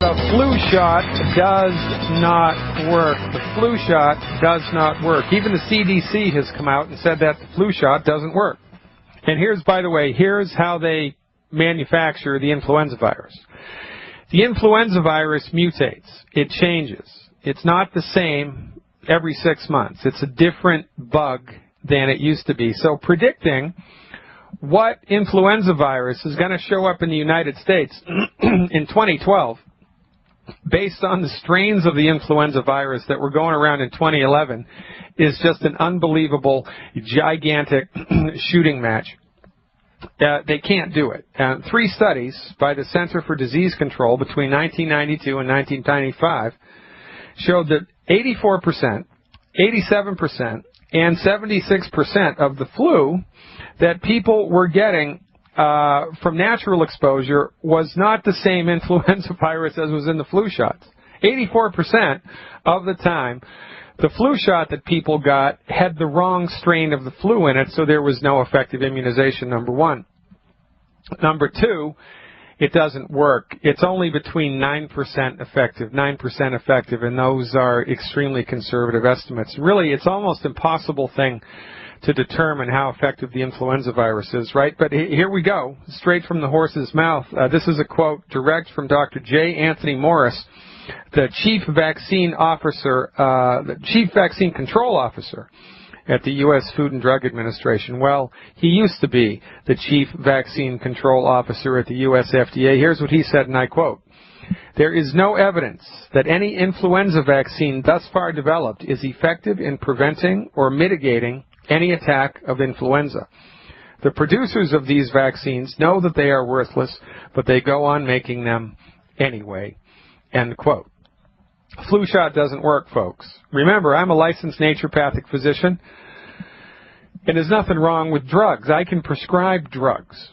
The flu shot does not work. The flu shot does not work. Even the CDC has come out and said that the flu shot doesn't work. And here's, by the way, here's how they manufacture the influenza virus. The influenza virus mutates. It changes. It's not the same every 6 months. It's a different bug than it used to be. So predicting what influenza virus is going to show up in the United States in 2012 based on the strains of the influenza virus that were going around in 2011 is just an unbelievable, gigantic shooting match. They can't do it. 3 studies by the Center for Disease Control between 1992 and 1995 showed that 84%, 87%, and 76% of the flu that people were getting from natural exposure was not the same influenza virus as was in the flu shots. 84% of the time, the flu shot that people got had the wrong strain of the flu in it, so there was no effective immunization, number one. Number two, it doesn't work. It's only between 9% effective, and those are extremely conservative estimates. Really, it's almost an impossible thing to determine how effective the influenza virus is, right? But here we go, straight from the horse's mouth. This is a quote direct from Dr. J. Anthony Morris, the Chief Vaccine Officer, the Chief Vaccine Control Officer at the U.S. Food and Drug Administration. Well, he used to be the Chief Vaccine Control Officer at the U.S. FDA. Here's what he said, and I quote, "There is no evidence that any influenza vaccine thus far developed is effective in preventing or mitigating any attack of influenza. The producers of these vaccines know that they are worthless, but they go on making them anyway." End quote. Flu shot doesn't work, folks. Remember, I'm a licensed naturopathic physician, and there's nothing wrong with drugs. I can prescribe drugs.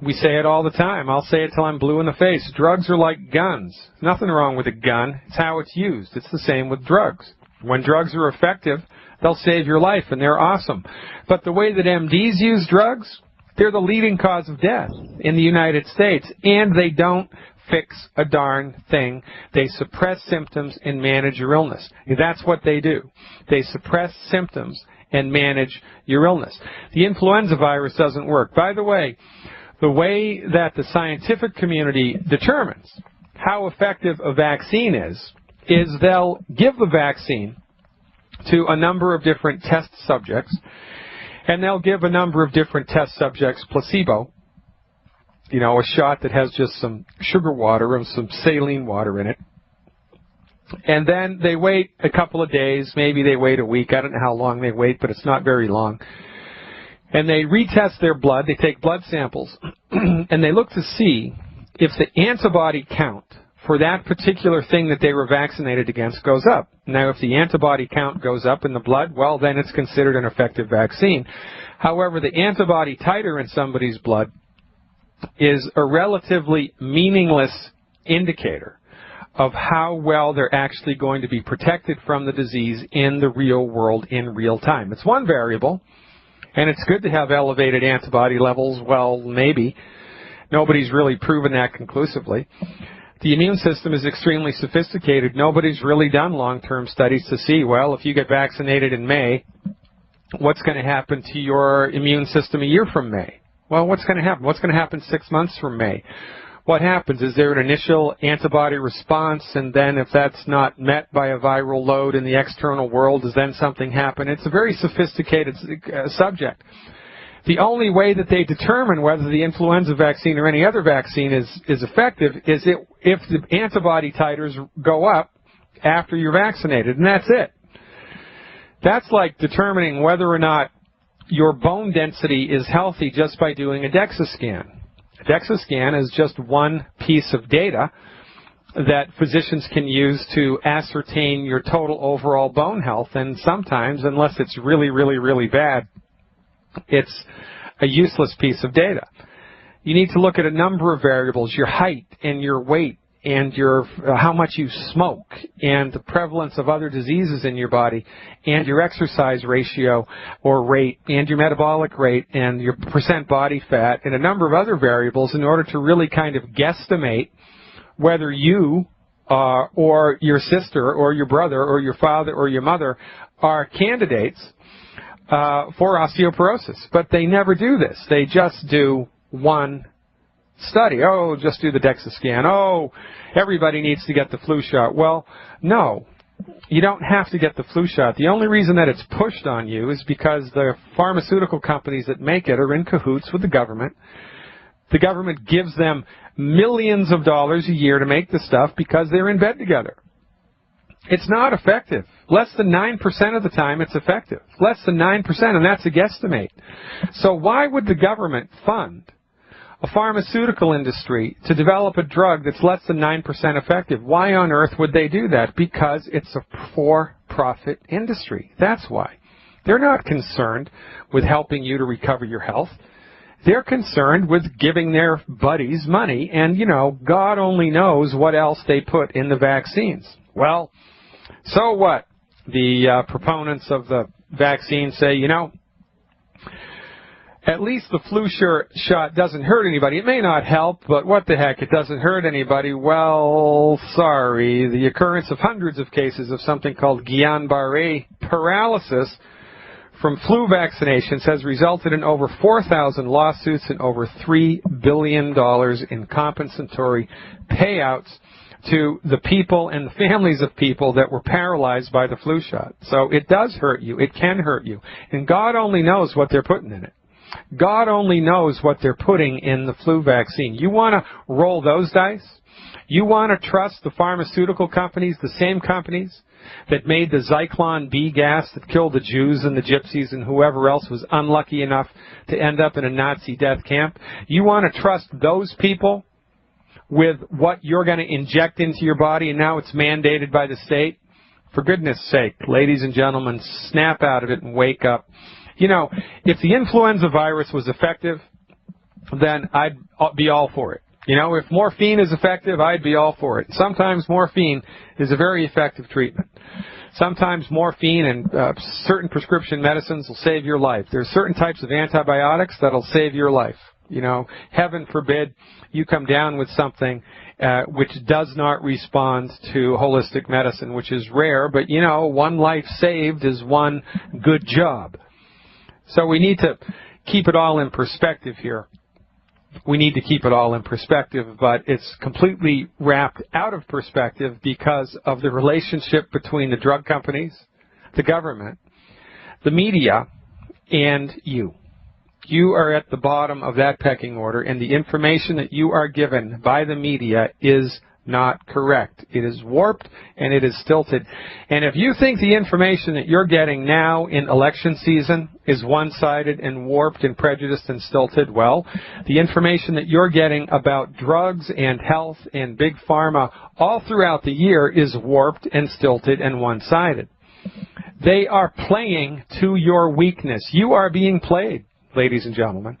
We say it all the time. I'll say it till I'm blue in the face. Drugs are like guns. Nothing wrong with a gun. It's how it's used. It's the same with drugs. When drugs are effective, they'll save your life, and they're awesome. But the way that MDs use drugs, they're the leading cause of death in the United States, and they don't fix a darn thing. They suppress symptoms and manage your illness. That's what they do. They suppress symptoms and manage your illness. The influenza virus doesn't work. By the way that the scientific community determines how effective a vaccine is they'll give the vaccine to a number of different test subjects, and they'll give a number of different test subjects placebo, you know, a shot that has just some sugar water and some saline water in it. And then they wait a couple of days, maybe they wait a week, I don't know how long they wait, but it's not very long. And they retest their blood, they take blood samples, and they look to see if the antibody count for that particular thing that they were vaccinated against goes up. Now, if the antibody count goes up in the blood, well, then it's considered an effective vaccine. However, the antibody titer in somebody's blood is a relatively meaningless indicator of how well they're actually going to be protected from the disease in the real world in real time. It's one variable, and it's good to have elevated antibody levels. Well, maybe. Nobody's really proven that conclusively. The immune system is extremely sophisticated. Nobody's really done long-term studies to see, well, if you get vaccinated in May, what's going to happen to your immune system a year from May? Well, what's going to happen? What's going to happen 6 months from May? What happens? Is there an initial antibody response, and then if that's not met by a viral load in the external world, does then something happen? It's a very sophisticated subject. The only way that they determine whether the influenza vaccine or any other vaccine is effective is if the antibody titers go up after you're vaccinated, and that's it. That's like determining whether or not your bone density is healthy just by doing a DEXA scan. A DEXA scan is just one piece of data that physicians can use to ascertain your total overall bone health, and sometimes, unless it's really, really, really bad, it's a useless piece of data. You need to look at a number of variables, your height and your weight and your how much you smoke and the prevalence of other diseases in your body and your exercise ratio or rate and your metabolic rate and your percent body fat and a number of other variables in order to really kind of guesstimate whether you or your sister or your brother or your father or your mother are candidates for osteoporosis. But they never do this. They just do one study. Oh, just do the DEXA scan. Oh, everybody needs to get the flu shot. Well, no. You don't have to get the flu shot. The only reason that it's pushed on you is because the pharmaceutical companies that make it are in cahoots with the government. The government gives them millions of dollars a year to make the stuff because they're in bed together. It's not effective. Less than 9% of the time it's effective. Less than 9%, and that's a guesstimate. So why would the government fund a pharmaceutical industry to develop a drug that's less than 9% effective? Why on earth would they do that? Because it's a for-profit industry. That's why. They're not concerned with helping you to recover your health. They're concerned with giving their buddies money, and, you know, God only knows what else they put in the vaccines. Well, so what? The proponents of the vaccine say, you know, at least the flu shot doesn't hurt anybody. It may not help, but what the heck, it doesn't hurt anybody. Well, sorry. The occurrence of hundreds of cases of something called Guillain-Barré paralysis from flu vaccinations has resulted in over 4,000 lawsuits and over $3 billion in compensatory payouts to the people and the families of people that were paralyzed by the flu shot. So it does hurt you. It can hurt you. And God only knows what they're putting in it. God only knows what they're putting in the flu vaccine. You want to roll those dice? You want to trust the pharmaceutical companies, the same companies that made the Zyklon B gas that killed the Jews and the Gypsies and whoever else was unlucky enough to end up in a Nazi death camp? You want to trust those people with what you're going to inject into your body, and now it's mandated by the state? For goodness sake, ladies and gentlemen, snap out of it and wake up. You know, if the influenza virus was effective, then I'd be all for it. You know, if morphine is effective, I'd be all for it. Sometimes morphine is a very effective treatment. Sometimes morphine and certain prescription medicines will save your life. There's certain types of antibiotics that'll save your life. You know, heaven forbid you come down with something which does not respond to holistic medicine, which is rare, but, you know, one life saved is one good job. So we need to keep it all in perspective here. We need to keep it all in perspective, but it's completely wrapped out of perspective because of the relationship between the drug companies, the government, the media, and you. You are at the bottom of that pecking order, and the information that you are given by the media is not correct. It is warped and it is stilted. And if you think the information that you're getting now in election season is one-sided and warped and prejudiced and stilted, well, the information that you're getting about drugs and health and big pharma all throughout the year is warped and stilted and one-sided. They are playing to your weakness. You are being played, ladies and gentlemen.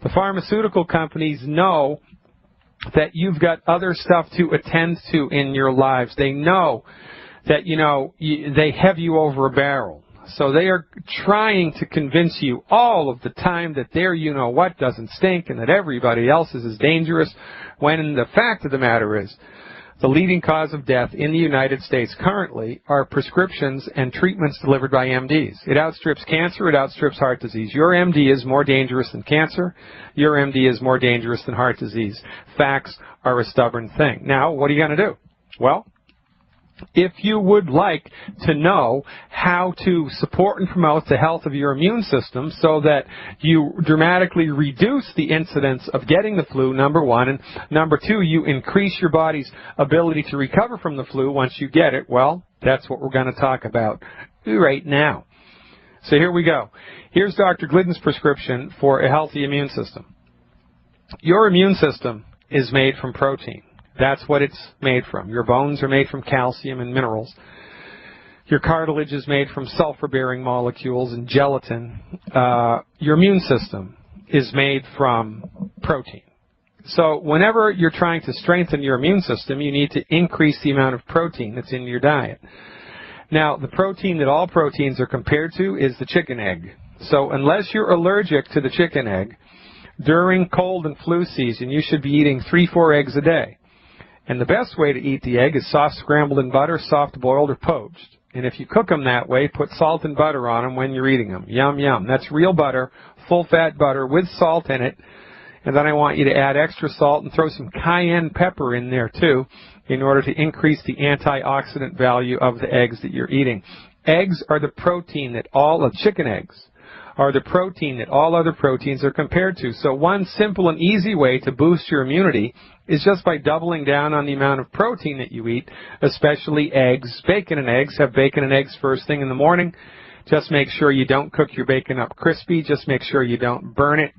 The pharmaceutical companies know that you've got other stuff to attend to in your lives. They know that, you know, they have you over a barrel. So they are trying to convince you all of the time that their you-know-what doesn't stink and that everybody else is as dangerous, when the fact of the matter is the leading cause of death in the United States currently are prescriptions and treatments delivered by MDs. It outstrips cancer. It outstrips heart disease. Your MD is more dangerous than cancer. Your MD is more dangerous than heart disease. Facts are a stubborn thing. Now, what are you going to do? Well, if you would like to know how to support and promote the health of your immune system so that you dramatically reduce the incidence of getting the flu, number one, and number two, you increase your body's ability to recover from the flu once you get it, well, that's what we're going to talk about right now. So here we go. Here's Dr. Glidden's prescription for a healthy immune system. Your immune system is made from protein. That's what it's made from. Your bones are made from calcium and minerals. Your cartilage is made from sulfur-bearing molecules and gelatin. Your immune system is made from protein. So whenever you're trying to strengthen your immune system, you need to increase the amount of protein that's in your diet. Now, the protein that all proteins are compared to is the chicken egg. So unless you're allergic to the chicken egg, during cold and flu season, you should be eating 3-4 eggs a day. And the best way to eat the egg is soft scrambled in butter, soft boiled, or poached. And if you cook them that way, put salt and butter on them when you're eating them. Yum, yum. That's real butter, full-fat butter with salt in it. And then I want you to add extra salt and throw some cayenne pepper in there, too, in order to increase the antioxidant value of the eggs that you're eating. Eggs are the protein that chicken eggs are the protein that all other proteins are compared to. So one simple and easy way to boost your immunity is just by doubling down on the amount of protein that you eat, especially eggs. Bacon and eggs. Have bacon and eggs first thing in the morning. Just make sure you don't cook your bacon up crispy. Just make sure you don't burn it.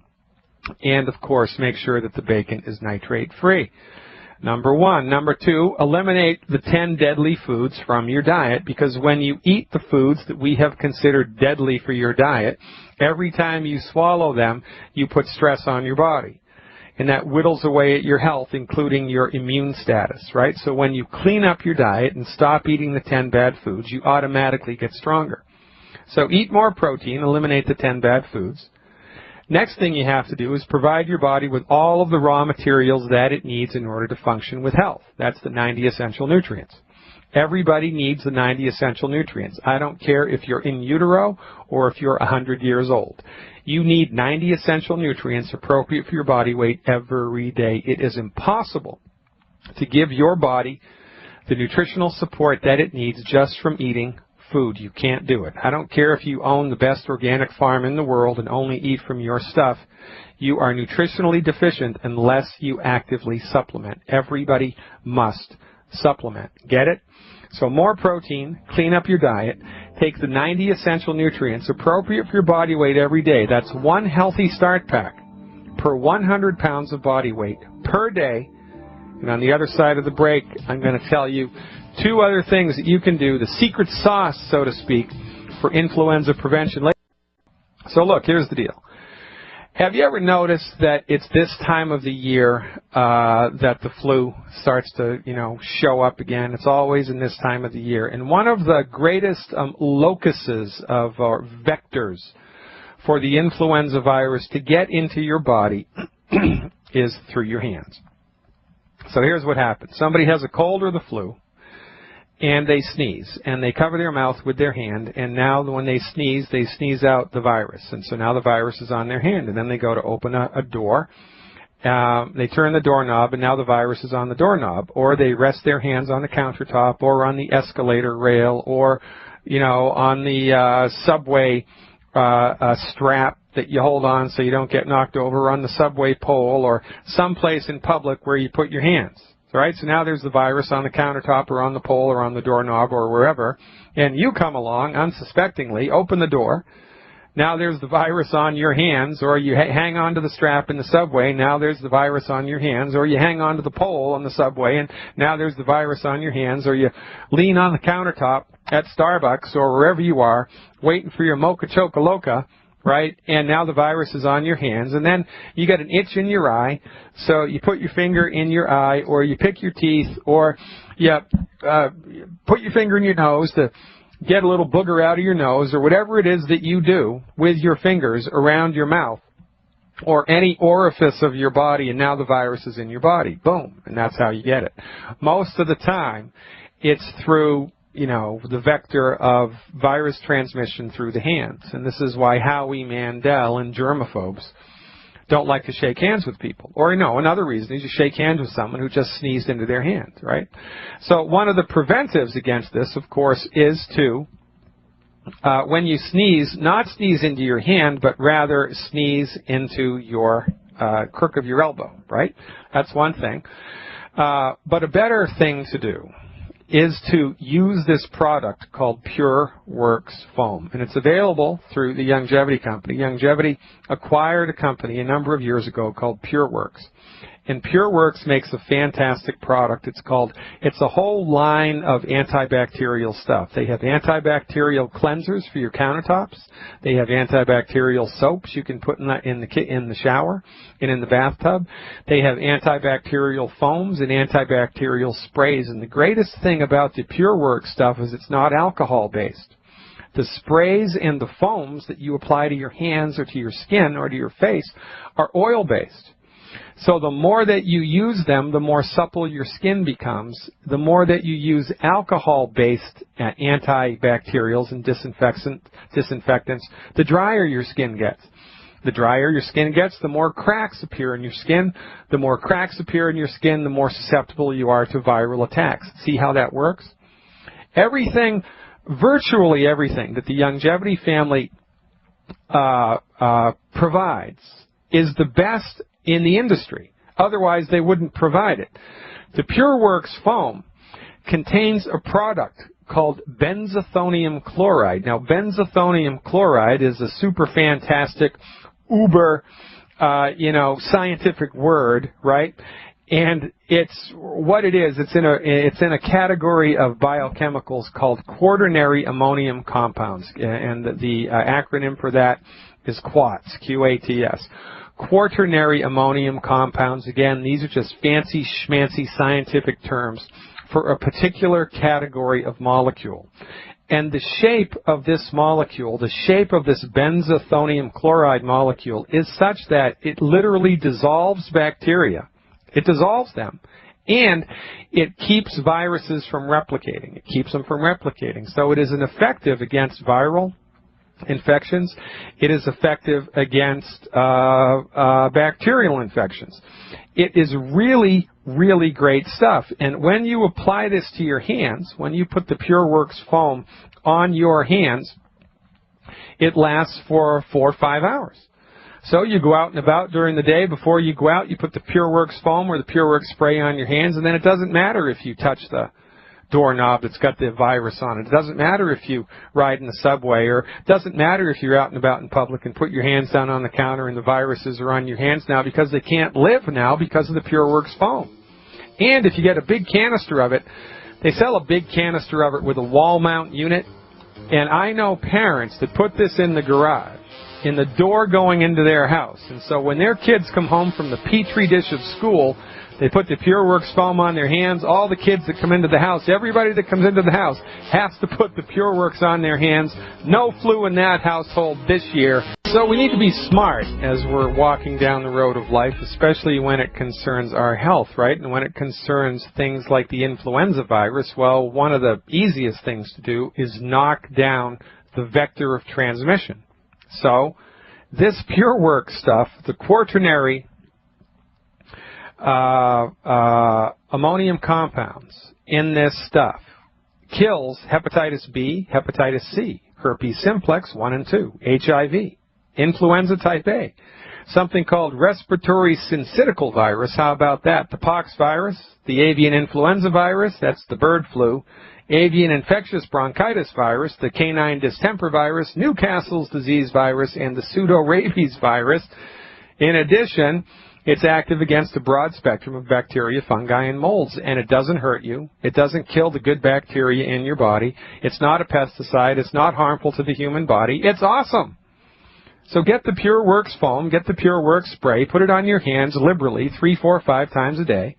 And, of course, make sure that the bacon is nitrate-free. Number one. Number two, eliminate the 10 deadly foods from your diet, because when you eat the foods that we have considered deadly for your diet, every time you swallow them, you put stress on your body. And that whittles away at your health, including your immune status, right? So when you clean up your diet and stop eating the 10 bad foods, you automatically get stronger. So eat more protein, eliminate the 10 bad foods. Next thing you have to do is provide your body with all of the raw materials that it needs in order to function with health. That's the 90 essential nutrients. Everybody needs the 90 essential nutrients. I don't care if you're in utero or if you're 100 years old. You need 90 essential nutrients appropriate for your body weight every day. It is impossible to give your body the nutritional support that it needs just from eating food. You can't do it. I don't care if you own the best organic farm in the world and only eat from your stuff. You are nutritionally deficient unless you actively supplement. Everybody must supplement. Get it? So more protein, clean up your diet, take the 90 essential nutrients appropriate for your body weight every day. That's one healthy start pack per 100 pounds of body weight per day. And on the other side of the break, I'm going to tell you 2 other things that you can do, the secret sauce, so to speak, for influenza prevention. So look, here's the deal. Have you ever noticed that it's this time of the year that the flu starts to, show up again? It's always in this time of the year. And one of the greatest locuses of or vectors for the influenza virus to get into your body is through your hands. So here's what happens. Somebody has a cold or the flu, and they sneeze, and they cover their mouth with their hand, and now when they sneeze out the virus, and so now the virus is on their hand, and then they go to open a door, they turn the doorknob, and now the virus is on the doorknob, or they rest their hands on the countertop, or on the escalator rail, or, on the subway strap that you hold on so you don't get knocked over, on the subway pole, or someplace in public where you put your hands. Right? So now there's the virus on the countertop or on the pole or on the doorknob or wherever, and you come along unsuspectingly, open the door. Now there's the virus on your hands, or you hang on to the strap in the subway. Now there's the virus on your hands, or you hang on to the pole on the subway, and now there's the virus on your hands, or you lean on the countertop at Starbucks or wherever you are, waiting for your Mocha Choca Loca, right? And now the virus is on your hands, and then you get an itch in your eye, so you put your finger in your eye, or you pick your teeth, or you put your finger in your nose to get a little booger out of your nose, or whatever it is that you do with your fingers around your mouth or any orifice of your body, and now the virus is in your body. Boom. And that's how you get it. Most of the time, it's through the vector of virus transmission through the hands. And this is why Howie Mandel and germaphobes don't like to shake hands with people. Or, another reason is you shake hands with someone who just sneezed into their hand, right? So one of the preventives against this, of course, is to, when you sneeze, not sneeze into your hand, but rather sneeze into your crook of your elbow, right? That's one thing. But a better thing to do is to use this product called Pure Works Foam. And it's available through the Longevity Company. Longevity acquired a company a number of years ago called Pure Works. And Pure Works makes a fantastic product. It's a whole line of antibacterial stuff. They have antibacterial cleansers for your countertops. They have antibacterial soaps you can put in the shower and in the bathtub. They have antibacterial foams and antibacterial sprays. And the greatest thing about the Pure Works stuff is it's not alcohol-based. The sprays and the foams that you apply to your hands or to your skin or to your face are oil-based. So the more that you use them, the more supple your skin becomes. The more that you use alcohol-based antibacterials and disinfectants, the drier your skin gets. The drier your skin gets, the more cracks appear in your skin. The more cracks appear in your skin, the more susceptible you are to viral attacks. See how that works? Everything, virtually everything that the Longevity family provides is the best in the industry. Otherwise, they wouldn't provide it. The PureWorks foam contains a product called benzethonium chloride. Now, benzethonium chloride is a super fantastic, uber, scientific word, right? And it's what it is. It's in a category of biochemicals called quaternary ammonium compounds, and the acronym for that is QUATS, Q-A-T-S. Quaternary ammonium compounds. Again, these are just fancy schmancy scientific terms for a particular category of molecule. And the shape of this molecule, the shape of this benzethonium chloride molecule, is such that it literally dissolves bacteria. It dissolves them. And it keeps viruses from replicating. It keeps them from replicating. So it is an effective against viral infections. It is effective against bacterial infections. It is really, really great stuff. And when you apply this to your hands, when you put the PureWorks foam on your hands, it lasts for 4 or 5 hours. So you go out and about during the day. Before you go out, you put the PureWorks foam or the PureWorks spray on your hands, and then it doesn't matter if you touch the doorknob that's got the virus on it. It doesn't matter if you ride in the subway, or it doesn't matter if you're out and about in public and put your hands down on the counter and the viruses are on your hands now, because they can't live now because of the PureWorks foam. And if you get a big canister of it, they sell a big canister of it with a wall mount unit, and I know parents that put this in the garage, in the door going into their house. And so when their kids come home from the petri dish of school, they put the PureWorks foam on their hands. All the kids that come into the house, everybody that comes into the house has to put the PureWorks on their hands. No flu in that household this year. So we need to be smart as we're walking down the road of life, especially when it concerns our health, right? And when it concerns things like the influenza virus, well, one of the easiest things to do is knock down the vector of transmission. So this PureWorks stuff, the quaternary ammonium compounds in this stuff, kills hepatitis B, hepatitis C, herpes simplex 1 and 2, HIV, influenza type A, something called respiratory syncytial virus. How about that? The pox virus, the avian influenza virus, that's the bird flu, avian infectious bronchitis virus, the canine distemper virus, Newcastle's disease virus, and the pseudo-rabies virus. In addition, it's active against a broad spectrum of bacteria, fungi, and molds, and it doesn't hurt you. It doesn't kill the good bacteria in your body. It's not a pesticide. It's not harmful to the human body. It's awesome. So get the PureWorks foam, get the PureWorks spray, put it on your hands liberally 3, 4, 5 times a day,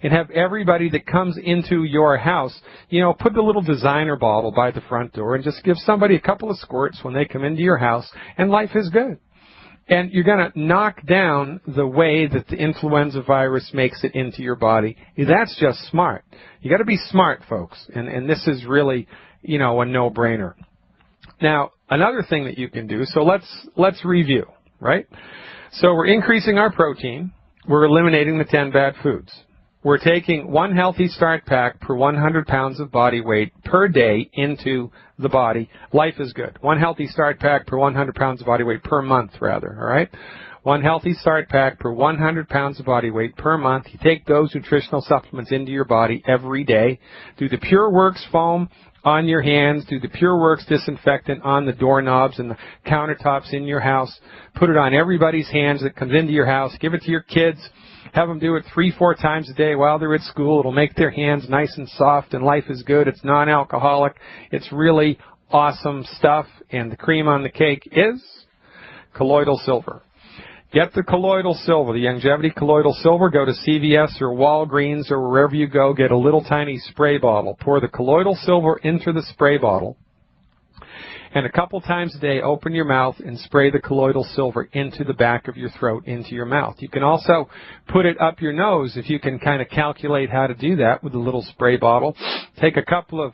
and have everybody that comes into your house, put the little designer bottle by the front door and just give somebody a couple of squirts when they come into your house, and life is good. And you're going to knock down the way that the influenza virus makes it into your body. That's just smart. You got to be smart, folks. And this is really, a no-brainer. Now, another thing that you can do, so let's review, right? So we're increasing our protein. We're eliminating the 10 bad foods. We're taking 1 healthy start pack per 100 pounds of body weight per day into the body. Life is good. 1 healthy start pack per 100 pounds of body weight per month, rather, all right? 1 healthy start pack per 100 pounds of body weight per month. You take those nutritional supplements into your body every day. Do the PureWorks foam on your hands. Do the PureWorks disinfectant on the doorknobs and the countertops in your house. Put it on everybody's hands that comes into your house. Give it to your kids. Have them do it 3, 4 times a day while they're at school. It'll make their hands nice and soft, and life is good. It's non-alcoholic. It's really awesome stuff, and the cream on the cake is colloidal silver. Get the colloidal silver, the Longevity colloidal silver. Go to CVS or Walgreens or wherever you go. Get a little tiny spray bottle. Pour the colloidal silver into the spray bottle, And a couple times a day, open your mouth and spray the colloidal silver into the back of your throat, into your mouth. You can also put it up your nose if you can kind of calculate how to do that with a little spray bottle. Take a couple of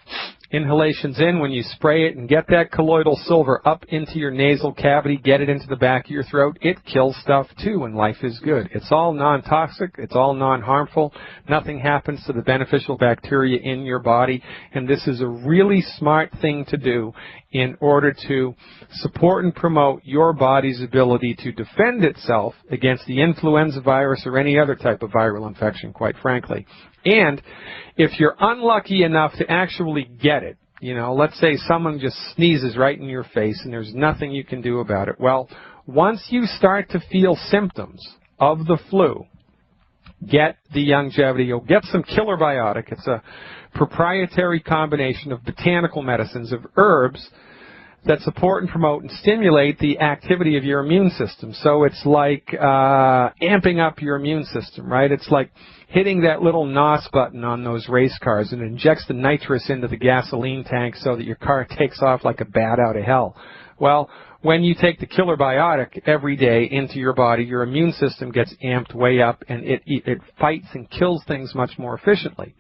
inhalations in when you spray it and get that colloidal silver up into your nasal cavity, get it into the back of your throat. It kills stuff too, and life is good. It's all non-toxic, it's all non-harmful, nothing happens to the beneficial bacteria in your body, and this is a really smart thing to do in order to support and promote your body's ability to defend itself against the influenza virus or any other type of viral infection, quite frankly. And if you're unlucky enough to actually get it, let's say someone just sneezes right in your face and there's nothing you can do about it. Well, once you start to feel symptoms of the flu, get the Youngevity, or get some Killer Biotic. It's a proprietary combination of botanical medicines, of herbs, that support and promote and stimulate the activity of your immune system. So it's like amping up your immune system, right? It's like hitting that little NOS button on those race cars and injects the nitrous into the gasoline tank so that your car takes off like a bat out of hell. Well, when you take the Killer Biotic every day into your body, your immune system gets amped way up, and it fights and kills things much more efficiently.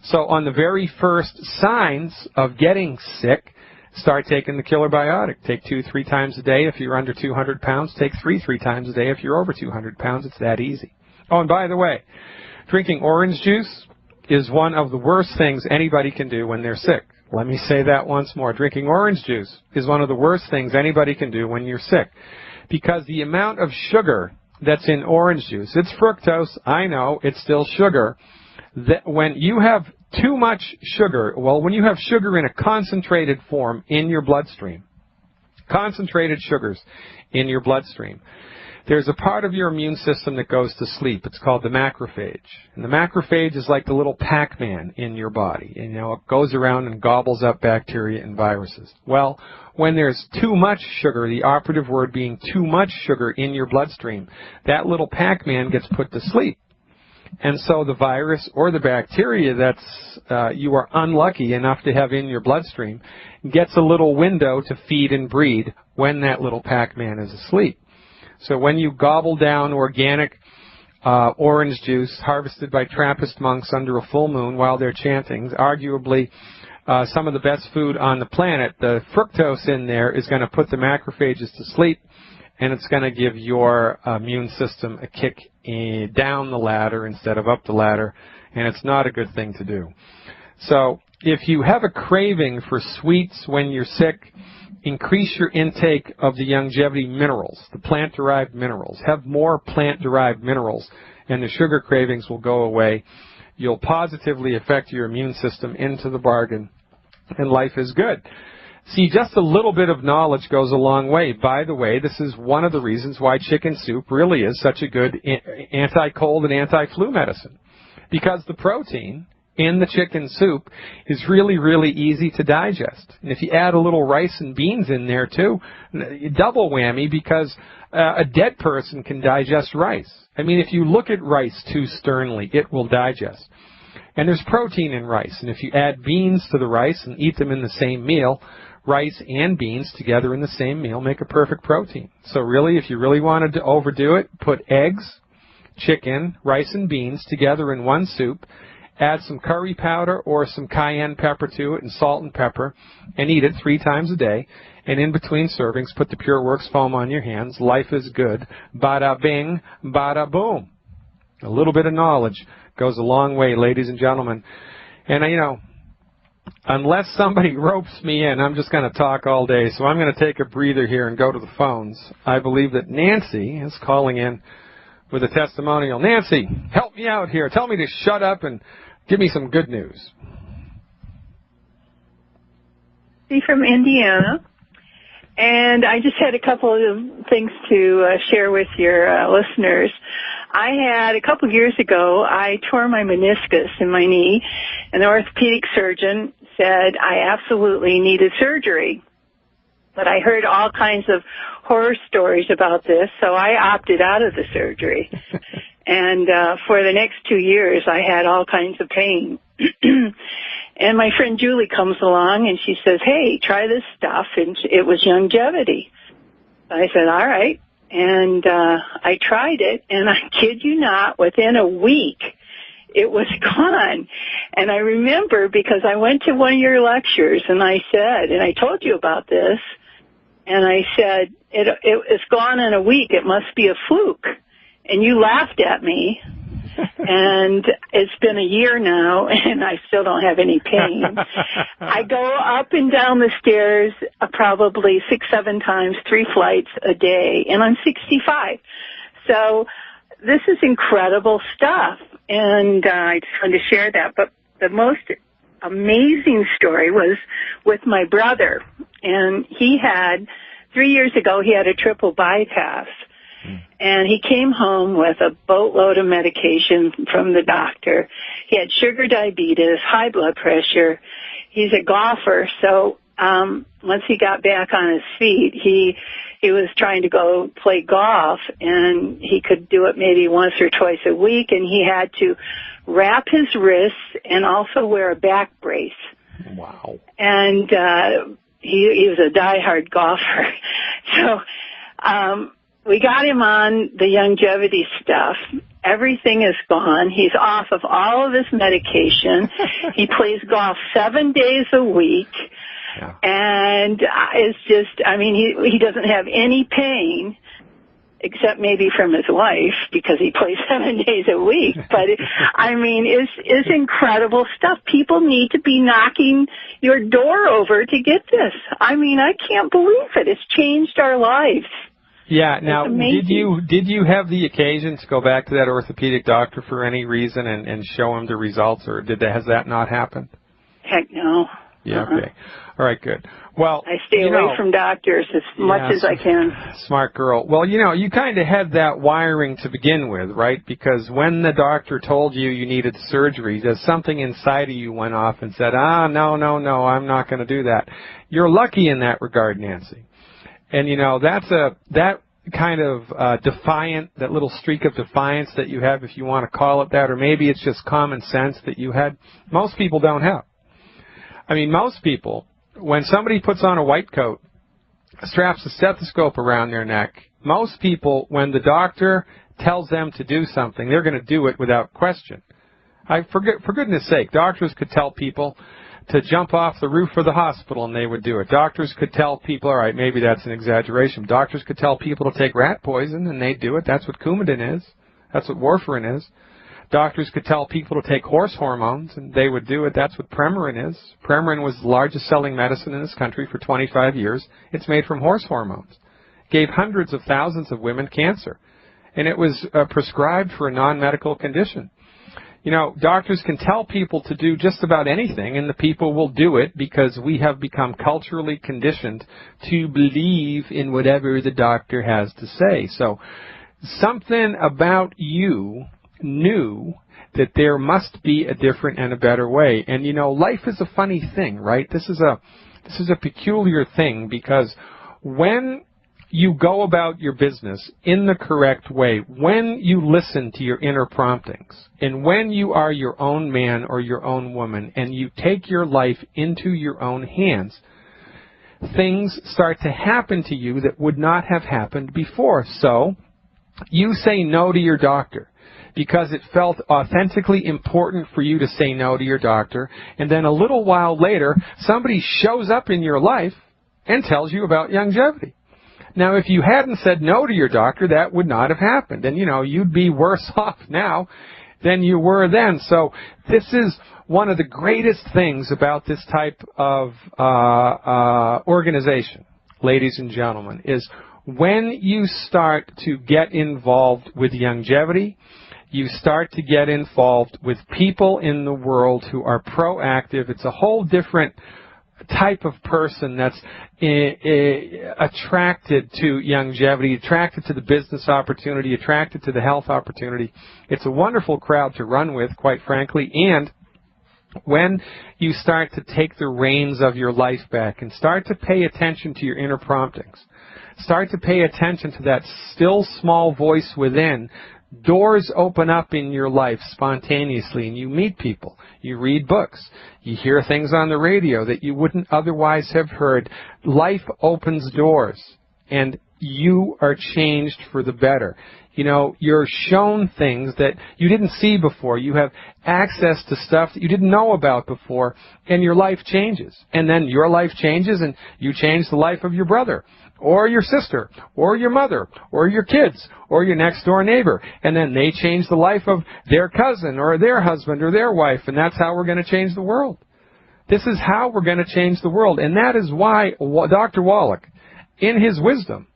So on the very first signs of getting sick, start taking the Killer Biotic. Take 2-3 times a day if you're under 200 pounds. Take 3 times a day if you're over 200 pounds. It's that easy. Oh, and by the way, drinking orange juice is one of the worst things anybody can do when they're sick. Let me say that once more. Drinking orange juice is one of the worst things anybody can do when you're sick, because the amount of sugar that's in orange juice, it's fructose, I know, it's still sugar. That when you have too much sugar, well, when you have sugar in a concentrated form in your bloodstream, concentrated sugars in your bloodstream, there's a part of your immune system that goes to sleep. It's called the macrophage. And the macrophage is like the little Pac-Man in your body. And, it goes around and gobbles up bacteria and viruses. Well, when there's too much sugar, the operative word being too much sugar in your bloodstream, that little Pac-Man gets put to sleep. And so the virus or the bacteria that's you are unlucky enough to have in your bloodstream gets a little window to feed and breed when that little Pac-Man is asleep. So when you gobble down organic orange juice harvested by Trappist monks under a full moon while they're chanting, arguably some of the best food on the planet, the fructose in there is going to put the macrophages to sleep, and it's going to give your immune system a kick down the ladder instead of up the ladder, and it's not a good thing to do. So if you have a craving for sweets when you're sick, increase your intake of the Youngevity minerals, the plant-derived minerals. Have more plant-derived minerals, and the sugar cravings will go away. You'll positively affect your immune system into the bargain, and life is good. See, just a little bit of knowledge goes a long way. By the way, this is one of the reasons why chicken soup really is such a good anti-cold and anti-flu medicine, because the protein in the chicken soup is really, really easy to digest. And if you add a little rice and beans in there too, double whammy, because a dead person can digest rice. I mean, if you look at rice too sternly, it will digest. And there's protein in rice. And if you add beans to the rice and eat them in the same meal, rice and beans together in the same meal make a perfect protein. So really, if you really wanted to overdo it, put eggs, chicken, rice, and beans together in one soup. Add some curry powder or some cayenne pepper to it and salt and pepper, and eat it 3 times a day. And in between servings, put the Pure Works foam on your hands. Life is good. Bada bing, bada boom. A little bit of knowledge goes a long way, ladies and gentlemen. And, unless somebody ropes me in, I'm just going to talk all day. So I'm going to take a breather here and go to the phones. I believe that Nancy is calling in with a testimonial. Nancy, help me out here. Tell me to shut up and give me some good news. From Indiana, and I just had a couple of things to share with your listeners. I had, a couple of years ago, I tore my meniscus in my knee, and the orthopedic surgeon said I absolutely needed surgery. But I heard all kinds of horror stories about this, so I opted out of the surgery. And for the next 2 years, I had all kinds of pain. And my friend Julie comes along and she says, hey, try this stuff. And it was Youngevity. I said, all right. And I tried it, and I kid you not, within a week, it was gone. And I remember because I went to one of your lectures, and I said, and I told you about this, and I said, it's gone in a week. It must be a fluke. And you laughed at me. And it's been a year now, and I still don't have any pain. I go up and down the stairs probably 6-7 times, 3 flights a day, and I'm 65. So this is incredible stuff, and I just wanted to share that. But the most amazing story was with my brother, and he had, 3 years ago, he had a triple bypass. And he came home with a boatload of medication from the doctor. He had sugar diabetes, high blood pressure. He's a golfer, so once he got back on his feet, he was trying to go play golf, and he could do it maybe once or twice a week, and he had to wrap his wrists and also wear a back brace. Wow. And he was a diehard golfer. So we got him on the Youngevity stuff. Everything is gone. He's off of all of his medication. He plays golf 7 days a week. Yeah. And it's just, I mean, he doesn't have any pain except maybe from his wife because he plays 7 days a week. But, I mean, it's incredible stuff. People need to be knocking your door over to get this. I mean, I can't believe it. It's changed our lives. Yeah. Now, did you have the occasion to go back to that orthopedic doctor for any reason and show him the results, or has that not happened? Heck no. Yeah. Okay. All right. Good. Well, I stay away from doctors as much as I can. Smart girl. Well, you kind of had that wiring to begin with, right? Because when the doctor told you needed surgery, there's something inside of you went off and said, no, I'm not going to do that. You're lucky in that regard, Nancy. And, that kind of defiant, that little streak of defiance that you have, if you want to call it that, or maybe it's just common sense that you had, most people don't have. I mean, most people, when somebody puts on a white coat, straps a stethoscope around their neck, most people, when the doctor tells them to do something, they're going to do it without question. For goodness sake, doctors could tell people to jump off the roof of the hospital, and they would do it. Doctors could tell people, all right, maybe that's an exaggeration. Doctors could tell people to take rat poison, and they'd do it. That's what Coumadin is. That's what warfarin is. Doctors could tell people to take horse hormones, and they would do it. That's what Premarin is. Premarin was the largest selling medicine in this country for 25 years. It's made from horse hormones. It gave hundreds of thousands of women cancer, and it was prescribed for a non-medical condition. Doctors can tell people to do just about anything, and the people will do it because we have become culturally conditioned to believe in whatever the doctor has to say. So something about you knew that there must be a different and a better way. And, life is a funny thing, right? This is a peculiar thing because when you go about your business in the correct way, when you listen to your inner promptings, and when you are your own man or your own woman, and you take your life into your own hands, things start to happen to you that would not have happened before. So, you say no to your doctor because it felt authentically important for you to say no to your doctor, and then a little while later, somebody shows up in your life and tells you about Youngevity. Now, if you hadn't said no to your doctor, that would not have happened. And, you'd be worse off now than you were then. So this is one of the greatest things about this type of organization, ladies and gentlemen, is when you start to get involved with Youngevity, you start to get involved with people in the world who are proactive. It's a whole different type of person that's attracted to Youngevity, attracted to the business opportunity, attracted to the health opportunity. It's a wonderful crowd to run with, quite frankly, and when you start to take the reins of your life back and start to pay attention to your inner promptings, start to pay attention to that still small voice within Doors open up in your life spontaneously, and you meet people. You read books. You hear things on the radio that you wouldn't otherwise have heard. Life opens doors, and you are changed for the better. You know, you're shown things that you didn't see before. You have access to stuff that you didn't know about before, and your life changes. And then your life changes, and you change the life of your brother, or your sister, or your mother, or your kids, or your next-door neighbor. And then they change the life of their cousin, or their husband, or their wife, and that's how we're going to change the world. This is how we're going to change the world, and that is why Dr. Wallach, in his wisdom,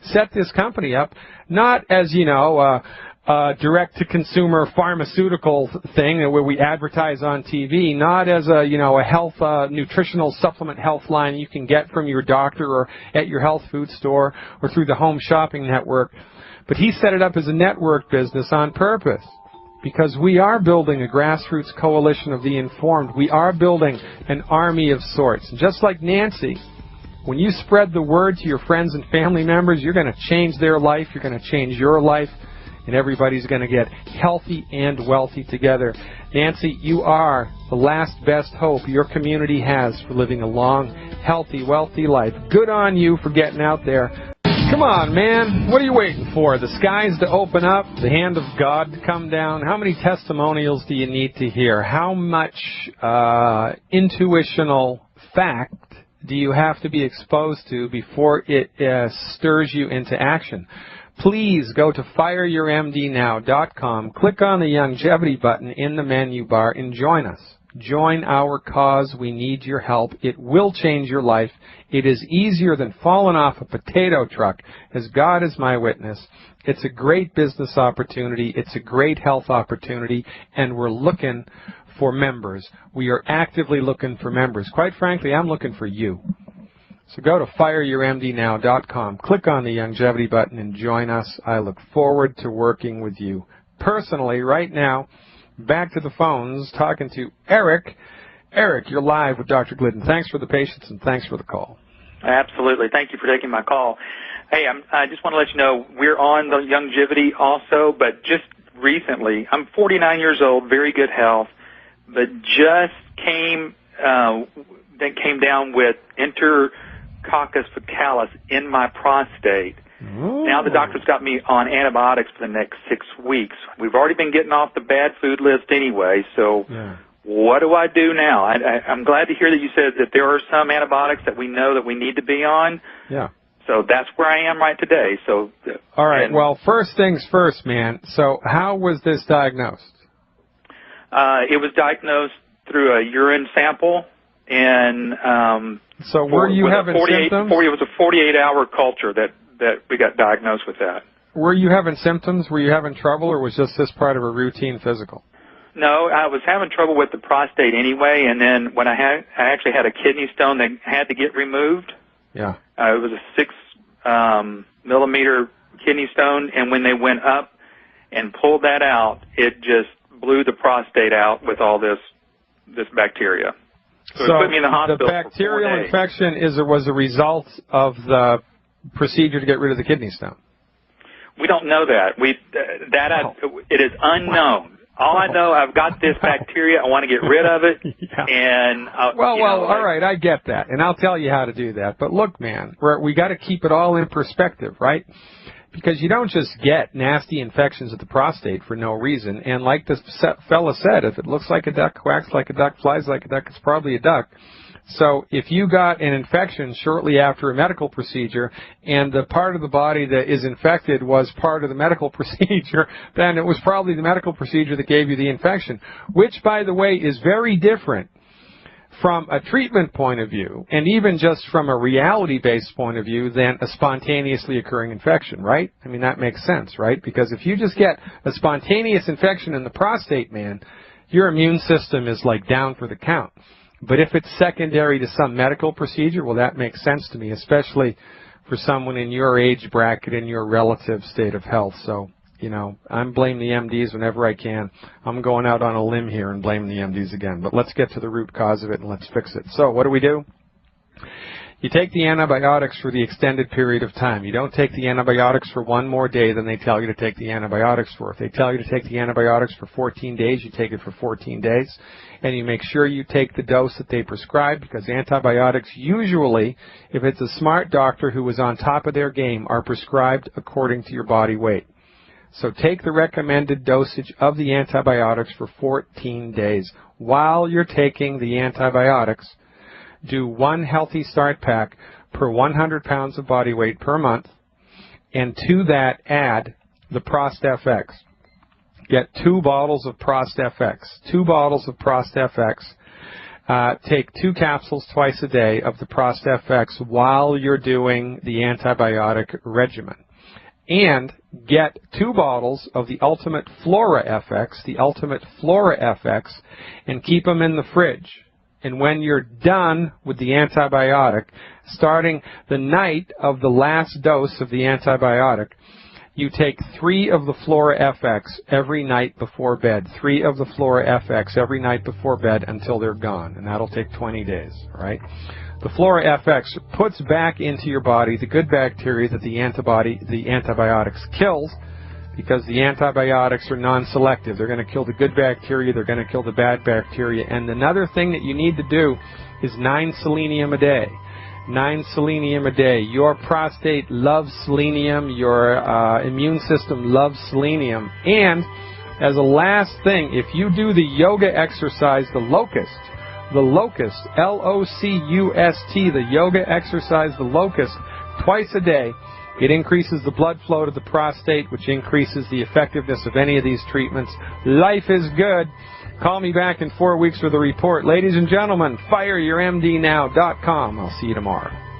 set this company up, not as, you know, a direct-to-consumer pharmaceutical thing where we advertise on TV, not as a, you know, a health, nutritional supplement health line you can get from your doctor or at your health food store or through the home shopping network. But he set it up as a network business on purpose, because we are building a grassroots coalition of the informed. We are building an army of sorts. And just like Nancy, when you spread the word to your friends and family members, you're going to change their life, you're going to change your life, and everybody's going to get healthy and wealthy together. Nancy, you are the last best hope your community has for living a long, healthy, wealthy life. Good on you for getting out there. Come on, man. What are you waiting for? The skies to open up, the hand of God to come down. How many testimonials do you need to hear? How much intuitional fact do you have to be exposed to before it stirs you into action? Please go to fireyourmdnow.com, click on the longevity button in the menu bar, and join us. Join our cause. We need your help. It will change your life. It is easier than falling off a potato truck, as God is my witness. It's a great business opportunity. It's a great health opportunity, and we're looking for members. We are actively looking for members. Quite frankly, I'm looking for you. So go to fireyourmdnow.com, click on the longevity button, and join us. I look forward to working with you personally right now. Back to the phones, talking to Eric. Eric, you're live with Dr. Glidden. Thanks for the patience and thanks for the call. Absolutely. Thank you for taking my call. Hey, I just want to let you know we're on the longevity also, but just recently, I'm 49 years old, very good health, but just came down with Enterococcus faecalis in my prostate. Ooh. Now the doctor's got me on antibiotics for the next 6 weeks. We've already been getting off the bad food list anyway, so what do I do now? I'm glad to hear that you said that there are some antibiotics that we know that we need to be on. Yeah. So that's where I am right today. So. All right. Well, first things first, man. So how was this diagnosed? It was diagnosed through a urine sample, and so were you having symptoms? It was a 48-hour culture that we got diagnosed with that. Were you having symptoms? Were you having trouble, or was just this part of a routine physical? No, I was having trouble with the prostate anyway, and then when I actually had a kidney stone that had to get removed. Yeah. It was a 6 millimeter kidney stone, and when they went up and pulled that out, it just blew the prostate out with all this bacteria. So it put me in the hospital. The bacterial infection was a result of the procedure to get rid of the kidney stone. We don't know that. It is unknown. All I know, I've got this bacteria. I want to get rid of it. And all right, I get that, and I'll tell you how to do that. But look, man, we got to keep it all in perspective, right? Because you don't just get nasty infections of the prostate for no reason. And like this fella said, if it looks like a duck, quacks like a duck, flies like a duck, it's probably a duck. So if you got an infection shortly after a medical procedure and the part of the body that is infected was part of the medical procedure, then it was probably the medical procedure that gave you the infection, which, by the way, is very different from a treatment point of view and even just from a reality-based point of view than a spontaneously occurring infection, right? I mean, that makes sense, right? Because if you just get a spontaneous infection in the prostate, man, your immune system is like down for the count. But if it's secondary to some medical procedure, well, that makes sense to me, especially for someone in your age bracket and your relative state of health. So, you know, I'm blaming the MDs whenever I can. I'm going out on a limb here and blaming the MDs again. But let's get to the root cause of it and let's fix it. So what do? You take the antibiotics for the extended period of time. You don't take the antibiotics for one more day than they tell you to take the antibiotics for. If they tell you to take the antibiotics for 14 days, you take it for 14 days. And you make sure you take the dose that they prescribe, because antibiotics usually, if it's a smart doctor who is on top of their game, are prescribed according to your body weight. So take the recommended dosage of the antibiotics for 14 days. While you're taking the antibiotics, do 1 Healthy Start Pack per 100 pounds of body weight per month, and to that add the Prost FX. Get 2 bottles of Prost FX. 2 bottles of Prost FX. Take 2 capsules twice a day of the Prost FX while you're doing the antibiotic regimen. And get 2 bottles of the Ultimate Flora FX, the Ultimate Flora FX, and keep them in the fridge. And when you're done with the antibiotic, starting the night of the last dose of the antibiotic, you take 3 of the Flora FX every night before bed. 3 of the Flora FX every night before bed until they're gone. And that'll take 20 days, all right? The Flora FX puts back into your body the good bacteria that the antibiotics kills, because the antibiotics are non-selective. They're going to kill the good bacteria, they're going to kill the bad bacteria. And another thing that you need to do is 9 selenium a day. 9 selenium a day. Your prostate loves selenium, your immune system loves selenium. And as a last thing, if you do the yoga exercise, the locust, L-O-C-U-S-T, the yoga exercise, the locust, twice a day, it increases the blood flow to the prostate, which increases the effectiveness of any of these treatments. Life is good. Call me back in 4 weeks for the report. Ladies and gentlemen, fireyourmdnow.com. I'll see you tomorrow.